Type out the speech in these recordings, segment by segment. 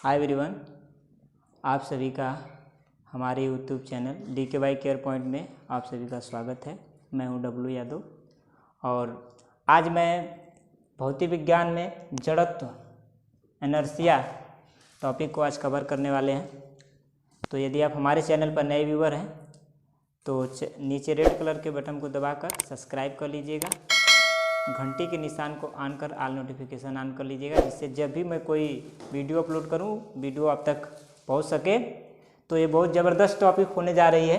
Hi everyone, आप सभी का हमारे YouTube channel DKY care point में आप सभी का स्वागत है। मैं हूं डब्लू यादव और आज मैं भौतिक विज्ञान में जड़त्व इनर्शिया टॉपिक को आज कवर करने वाले हैं। तो यदि आप हमारे चैनल पर नए व्यूअर हैं तो नीचे रेड कलर के बटन को दबाकर सब्सक्राइब कर लीजिएगा, घंटी के निशान को ऑन कर ऑल नोटिफिकेशन ऑन कर लीजिएगा, जिससे जब भी मैं कोई वीडियो अपलोड करूं वीडियो आप तक पहुंच सके। तो ये बहुत ज़बरदस्त टॉपिक होने जा रही है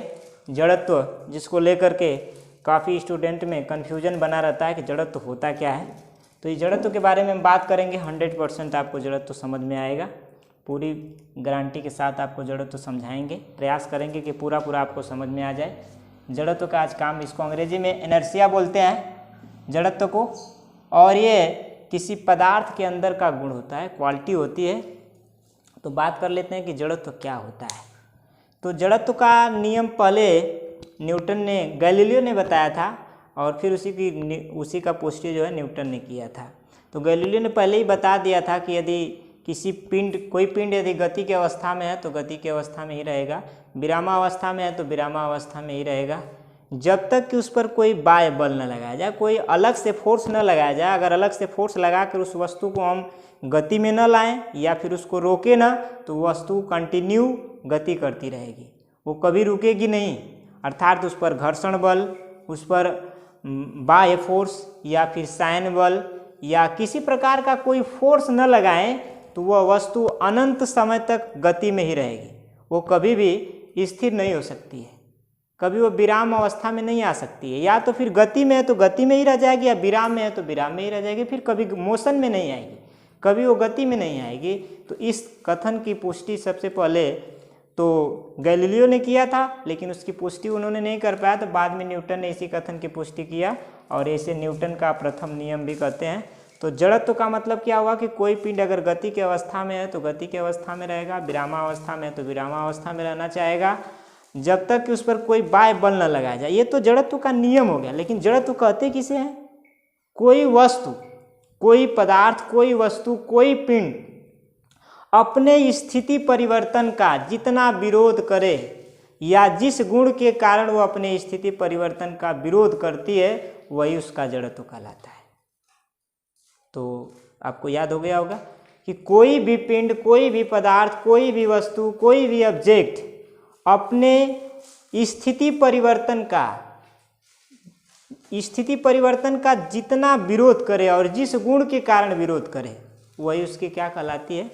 जड़त्व, जिसको लेकर के काफ़ी स्टूडेंट में कन्फ्यूजन बना रहता है कि जड़त्व होता क्या है। तो इस जड़त्व के बारे में हम बात करेंगे। 100% आपको जड़त्व समझ में आएगा, पूरी गारंटी के साथ आपको जड़त्व समझाएंगे, प्रयास करेंगे कि पूरा आपको समझ में आ जाए। जड़त्व का आज काम, इसको अंग्रेजी में इनर्शिया बोलते हैं जड़त्व को, और ये किसी पदार्थ के अंदर का गुण होता है, क्वालिटी होती है। तो बात कर लेते हैं कि जड़त्व क्या होता है। तो जड़त्व का नियम पहले गैलीलियो ने बताया था और फिर उसी का पुष्टि जो है न्यूटन ने किया था। तो गैलीलियो ने पहले ही बता दिया था कि यदि कोई पिंड यदि गति की अवस्था में है तो गति की अवस्था में ही रहेगा, विरामावस्था में है तो विरामावस्था में ही रहेगा, जब तक कि उस पर कोई बाह्य बल न लगाया जाए, कोई अलग से फोर्स न लगाया जाए। अगर अलग से फोर्स लगा कर उस वस्तु को हम गति में न लाएं या फिर उसको रोके ना, तो वस्तु कंटिन्यू गति करती रहेगी, वो कभी रुकेगी नहीं। अर्थात उस पर घर्षण बल, उस पर बाह्य फोर्स या फिर साइन बल या किसी प्रकार का कोई फोर्स न लगाएं तो वह वस्तु अनंत समय तक गति में ही रहेगी, वो कभी भी स्थिर नहीं हो सकती है, कभी वो विराम अवस्था में नहीं आ सकती है। या तो फिर गति में है तो गति में ही रह जाएगी, या विराम में है तो विराम में ही रह जाएगी, फिर कभी मोशन में नहीं आएगी, कभी वो गति में नहीं आएगी। तो इस कथन की पुष्टि सबसे पहले तो गैलीलियो ने किया था, लेकिन उसकी पुष्टि उन्होंने नहीं कर पाया, तो बाद में न्यूटन ने इसी कथन की पुष्टि किया और इसे न्यूटन का प्रथम नियम भी कहते हैं। तो जड़त्व का मतलब क्या हुआ कि कोई पिंड अगर गति की अवस्था में है तो गति की अवस्था में रहेगा, विरामावस्था में है तो विरामावस्था में रहना चाहेगा, जब तक कि उस पर कोई बाह्य बल न लगाया जाए। ये तो जड़त्व का नियम हो गया। लेकिन जड़त्व कहते किसे हैं? कोई वस्तु, कोई पदार्थ, कोई वस्तु, कोई पिंड अपने स्थिति परिवर्तन का जितना विरोध करे या जिस गुण के कारण वो अपने स्थिति परिवर्तन का विरोध करती है, वही उसका जड़त्व कहलाता है। तो आपको याद हो गया होगा कि कोई भी पिंड, कोई भी पदार्थ, कोई भी वस्तु, कोई भी ऑब्जेक्ट अपने स्थिति परिवर्तन का जितना विरोध करे और जिस गुण के कारण विरोध करे, वही उसकी क्या कहलाती है?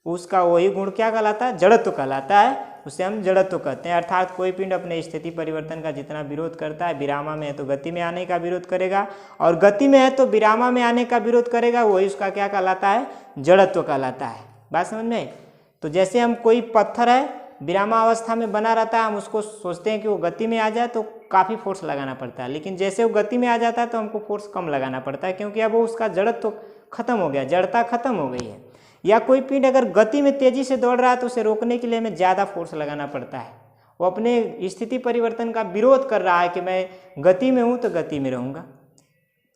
उसका वही गुण क्या कहलाता है? जड़त्व कहलाता है। उसे हम जड़त्व कहते हैं। अर्थात कोई पिंड अपने स्थिति परिवर्तन का जितना विरोध करता है, विरामा में है तो गति में आने का विरोध करेगा, और गति में है तो विरामा में आने का विरोध करेगा, वही उसका क्या कहलाता है? जड़त्व कहलाता है। बात समझ में? तो जैसे हम कोई पत्थर है विरामावस्था में बना रहता है, हम उसको सोचते हैं कि वो गति में आ जाए तो काफ़ी फोर्स लगाना पड़ता है, लेकिन जैसे वो गति में आ जाता है तो हमको फोर्स कम लगाना पड़ता है, क्योंकि अब वो उसका जड़त्व खत्म हो गया, जड़ता खत्म हो गई है। या कोई पिंड अगर गति में तेजी से दौड़ रहा है तो उसे रोकने के लिए हमें ज़्यादा फोर्स लगाना पड़ता है। वो अपने स्थिति परिवर्तन का विरोध कर रहा है कि मैं गति में हूँ तो गति में रहूँगा,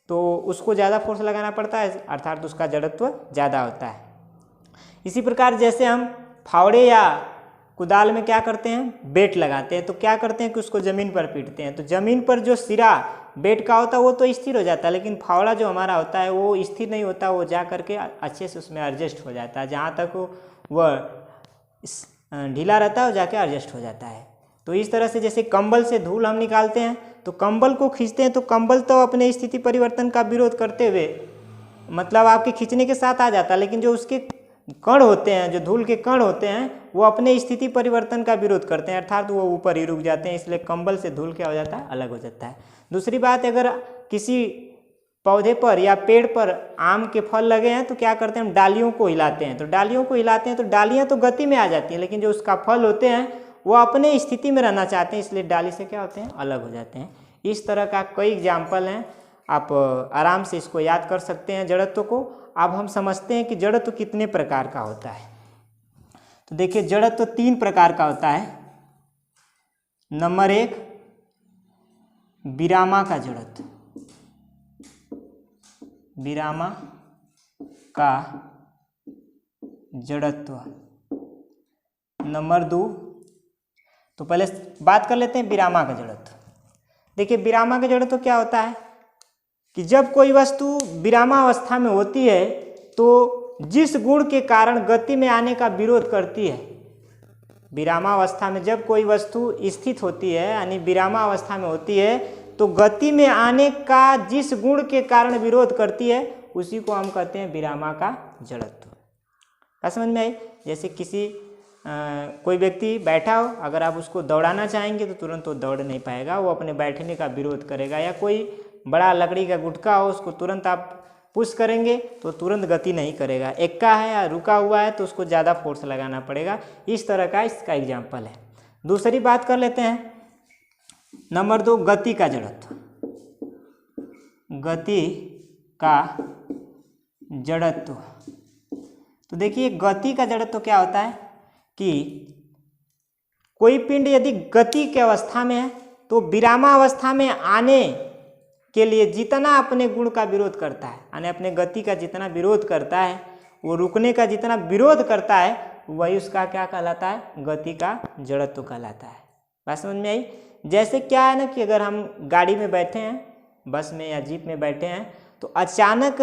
तो उसको ज़्यादा फोर्स लगाना पड़ता है, अर्थात उसका जड़त्व ज़्यादा होता है। इसी प्रकार जैसे हम फावड़े या कुदाल में क्या करते हैं? बेट लगाते हैं, तो क्या करते हैं कि उसको ज़मीन पर पीटते हैं, तो ज़मीन पर जो सिरा बेट का होता है वो तो स्थिर हो जाता है, लेकिन फावड़ा जो हमारा होता है वो स्थिर नहीं होता, वो जा करके अच्छे से उसमें एडजस्ट हो जाता है। जहाँ तक वह ढीला रहता है वो जाके एडजस्ट हो जाता है। तो इस तरह से जैसे कंबल से धूल हम निकालते हैं तो कंबल को खींचते हैं, तो कंबल तो अपने स्थिति परिवर्तन का विरोध करते हुए मतलब आपके खींचने के साथ आ जाता है, लेकिन जो उसके कण होते हैं, जो धूल के कण होते हैं, वो अपने स्थिति परिवर्तन का विरोध करते हैं, अर्थात वो ऊपर ही रुक जाते हैं, इसलिए कंबल से धूल क्या हो जाता है? अलग हो जाता है। दूसरी बात, अगर किसी पौधे पर या पेड़ पर आम के फल लगे हैं तो क्या करते हैं? हम डालियों को हिलाते हैं, तो डालियों को हिलाते हैं तो डालियाँ तो गति में आ जाती हैं, लेकिन जो उसका फल होते हैं वो अपने स्थिति में रहना चाहते हैं, इसलिए डाली से क्या होते हैं? अलग हो जाते हैं। इस तरह का कई एग्जाम्पल हैं, आप आराम से इसको याद कर सकते हैं जड़त्व को। अब हम समझते हैं कि जड़त्व कितने प्रकार का होता है। तो देखिए, जड़त्व 3 प्रकार का होता है। नंबर 1, विरामा का जड़त्व। विरामा का जड़त्व नंबर 2, तो पहले बात कर लेते हैं विरामा का जड़त्व। देखिए विरामा का जड़त्व क्या होता है कि जब कोई वस्तु विरामावस्था में होती है तो जिस गुण के कारण गति में आने का विरोध करती है, विरामावस्था में जब कोई वस्तु स्थित होती है यानी विरामावस्था में होती है तो गति में आने का जिस गुण के कारण विरोध करती है उसी को हम कहते हैं विरामा का जड़त्व। क्या समझ में आई? जैसे किसी कोई व्यक्ति बैठा हो, अगर आप उसको दौड़ाना चाहेंगे तो तुरंत वो दौड़ नहीं पाएगा, वो अपने बैठने का विरोध करेगा। या कोई बड़ा लकड़ी का गुटका हो, उसको तुरंत आप पुश करेंगे तो तुरंत गति नहीं करेगा। एक्का है या रुका हुआ है तो उसको ज़्यादा फोर्स लगाना पड़ेगा। इस तरह का इसका एग्जाम्पल है। दूसरी बात कर लेते हैं, नंबर 2, गति का जड़त्व। गति का जड़त्व, तो देखिए गति का जड़त्व क्या होता है कि कोई पिंड यदि गति की अवस्था में है तो विरामावस्था में आने के लिए जितना अपने गुण का विरोध करता है, यानी अपने गति का जितना विरोध करता है, वो रुकने का जितना विरोध करता है, वही उसका क्या कहलाता है? गति का जड़त्व कहलाता है। बात समझ में आई? जैसे क्या है ना कि अगर हम गाड़ी में बैठे हैं, बस में या जीप में बैठे हैं, तो अचानक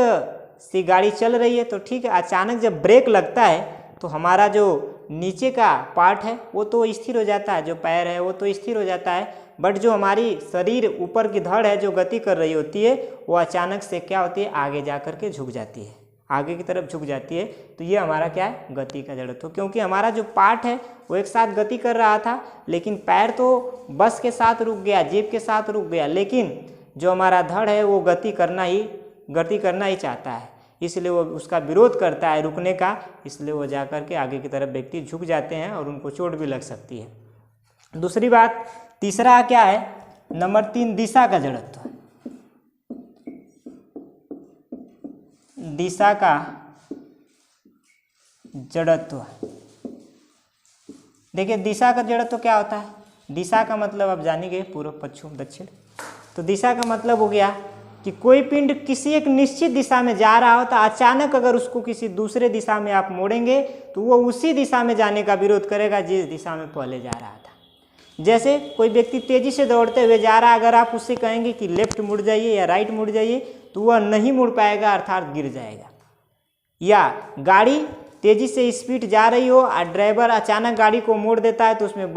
सी गाड़ी चल रही है तो ठीक है, अचानक जब ब्रेक लगता है तो हमारा जो नीचे का पार्ट है वो तो स्थिर हो जाता है, जो पैर है वो तो स्थिर हो जाता है, बट जो हमारी शरीर ऊपर की धड़ है जो गति कर रही होती है वो अचानक से क्या होती है? आगे जा कर के झुक जाती है, आगे की तरफ झुक जाती है। तो ये हमारा क्या है? गति का जड़त्व। क्योंकि हमारा जो पार्ट है वो एक साथ गति कर रहा था, लेकिन पैर तो बस के साथ रुक गया, जीप के साथ रुक गया, लेकिन जो हमारा धड़ है वो गति करना ही चाहता है, इसलिए वो उसका विरोध करता है रुकने का, इसलिए वो जा कर के आगे की तरफ व्यक्ति झुक जाते हैं और उनको चोट भी लग सकती है। दूसरी बात, तीसरा क्या है? नंबर 3, दिशा का जड़त्व। दिशा का जड़त्व, देखिए दिशा का जड़त्व क्या होता है? दिशा का मतलब आप जानेंगे पूर्व, पश्चिम, दक्षिण। तो दिशा का मतलब हो गया कि कोई पिंड किसी एक निश्चित दिशा में जा रहा हो तो अचानक अगर उसको किसी दूसरे दिशा में आप मोड़ेंगे तो वो उसी दिशा में जाने का विरोध करेगा जिस दिशा में पहले जा रहा था। जैसे कोई व्यक्ति तेजी से दौड़ते हुए जा रहा है, अगर आप उससे कहेंगे कि लेफ्ट मुड़ जाइए या राइट मुड़ जाइए तो वह नहीं मुड़ पाएगा, अर्थात गिर जाएगा। या गाड़ी तेजी से स्पीड जा रही हो और ड्राइवर अचानक गाड़ी को मोड़ देता है तो उसमें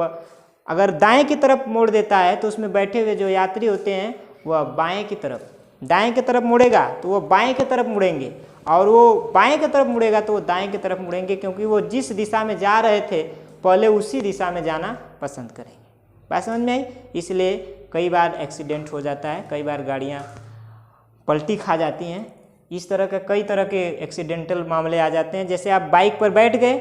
अगर दाएं की तरफ मोड़ देता है तो उसमें बैठे हुए जो यात्री होते हैं वह बाएं की तरफ, दाएं की तरफ मुड़ेगा तो वो बाएं की तरफ मुड़ेंगे, और वो बाएं की तरफ मुड़ेगा तो वो दाएं की तरफ मुड़ेंगे, क्योंकि वो जिस दिशा में जा रहे थे पहले उसी दिशा में जाना पसंद करेंगे। बात समझ में आई? इसलिए कई बार एक्सीडेंट हो जाता है, कई बार गाड़ियाँ पलटी खा जाती हैं। इस तरह के कई तरह के एक्सीडेंटल मामले आ जाते हैं। जैसे आप बाइक पर बैठ गए,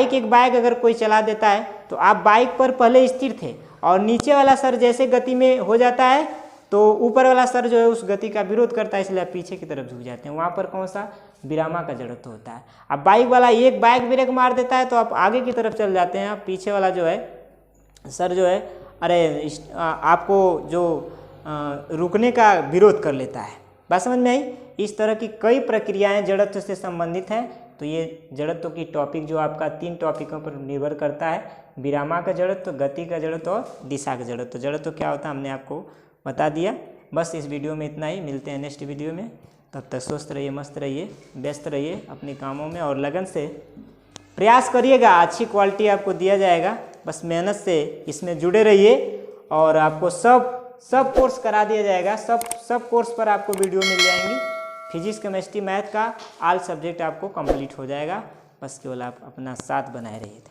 एक बाइक अगर कोई चला देता है तो आप बाइक पर पहले स्थिर थे और नीचे वाला सर जैसे गति में हो जाता है तो ऊपर वाला सर जो है उस गति का विरोध करता है, इसलिए आप पीछे की तरफ झुक जाते हैं। वहाँ पर कौन सा? विरामा का जड़त्व होता है। अब बाइक वाला एक बाइक ब्रेक मार देता है तो आप आगे की तरफ चल जाते हैं, आप पीछे वाला जो है सर जो है आपको जो रुकने का विरोध कर लेता है। बात समझ में आई? इस तरह की कई प्रक्रियाएं जड़त्व से संबंधित हैं। तो ये जड़त्व की टॉपिक जो आपका 3 टॉपिकों पर निर्भर करता है, विरामा का जड़त्व, गति का जड़त्व और दिशा का जड़त्व। जड़त्व क्या होता है हमने आपको बता दिया। बस इस वीडियो में इतना ही, मिलते हैं नेक्स्ट वीडियो में। तब तक स्वस्थ रहिए, मस्त रहिए, व्यस्त रहिए अपने कामों में और लगन से प्रयास करिएगा, अच्छी क्वालिटी आपको दिया जाएगा। बस मेहनत से इसमें जुड़े रहिए और आपको सब कोर्स करा दिया जाएगा। सब कोर्स पर आपको वीडियो मिल जाएंगी। फिजिक्स, केमिस्ट्री, मैथ का ऑल सब्जेक्ट आपको कंप्लीट हो जाएगा। बस केवल आप अपना साथ बनाए रहिए।